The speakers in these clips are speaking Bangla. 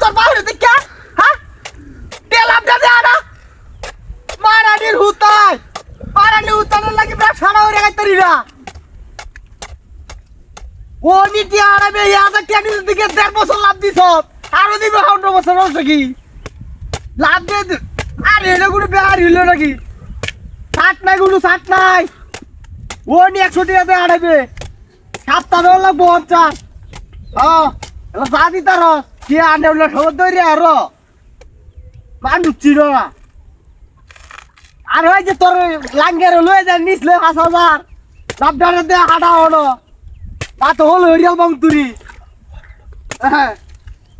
তোর বাহিরে দেখা হ্যাঁ তেলাম দে আনা মারানির হুতাই মারানির হুতানের লাগি ব্যবসা না হয়ে গাইতারি না ও নিটি আড়াবে ইয়াদা টেনিস দিকে 1.5 বছর লাভ দিছ আরো দিবে 15 বছর হচ্ছে কি লাভ দে আরে এটা কোনো বেহার হইল নাকি ষাট নাই কোনো ষাট নাই ও নি 100 টাকাতে আড়াবে 7টা দেওয়া লাগবো 50 হ্যাঁ এলা যা দিতার কি আনে বলে সব ধরে আরো মানুষ চির না আর ওই যে তোর লাঙ্গের লয়ে যায় নিচলে 5000 লাভ ডারে দে হাঁটা হলো তা তো হলো হরিয়াল বাংতুরি হ্যাঁ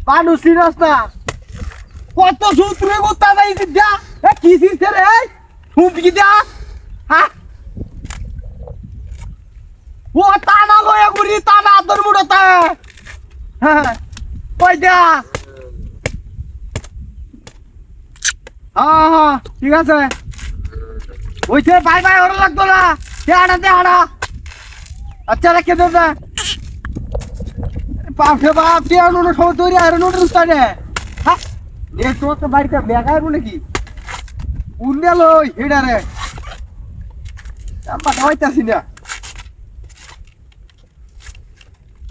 মানুষ চিরস না কত সূত্রে গোতা যাইছি দা এ কি সিস্তে রে হুম কি দা হ্যাঁ ও টানা লয়া গুরি টানা আদর মুড়তা হ্যাঁ কই দা হ্যাঁ হ্যাঁ ঠিক আছে ওইছে বাই বাই ওরা লাগতো না দে হাড়া আচ্ছা রেখে দে না পাপে বাপ দিয়ে আনো সব তৈরি আর নোট রুস্তানে হ্যাঁ এ তো বাড়িতে বেগায় বলে কি উন্ডে লই হেডা রে আমরা হইতাছি না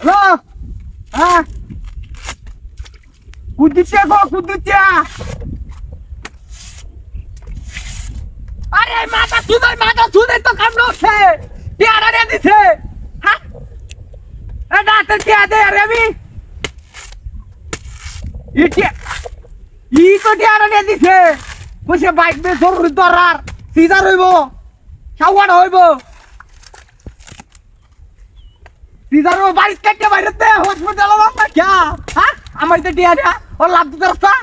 হ্যালো হ্যাঁ কুদিচ্ছে আরে মাথা সুদে তো কাম নছে টিয়ারা রে দিছে হ্যাঁ এ ডাক্তার কে দে রে আমি ই তো টিয়ারা রে দিছে কইছে বাইক বে জরুরি দরার সিজার হইব সাওয়ার হইব সিজার ও বাড়ি কেটে বাইরেতে হসপিটাল না কি হ্যাঁ আমার তো টিয়ারা ও লাভ দিতে রাস্তা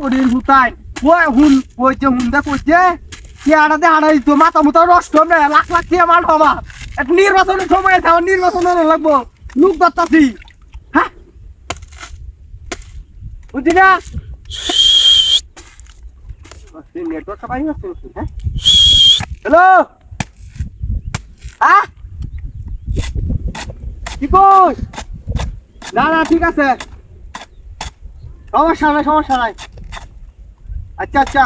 ওরে হুতাই ওই হুন ওই যে হুন্দা কইছে টিয়ারা দে আড়াই তো মাথা মুতা নষ্ট হবে লাখ লাখ টিয়া মাল বাবা এক নির্বাচনের সময় আছে নির্বাচন লাগবো লোক দত্তাছি হ্যাঁ বুঝলি না নেটওয়ার্কটা পাই না হ্যাঁ হ্যালো হ্যাঁ কি কই না ঠিক আছে সমস্যা নাই আচ্ছা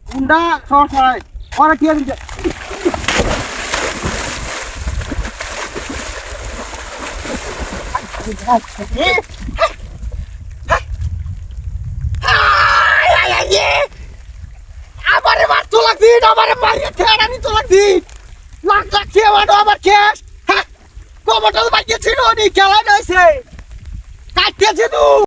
কুন্ডা সমস্যা নাই ওরা কি আছে আমারে মার তো লাগছি আমারে মারিয়ে ঠেড়া নি তো লাগছি লাখ লাখ খেয়ে আমার কেস কমটা বাইকে ছিল নি খেলা নইছে কাটতেছে তুই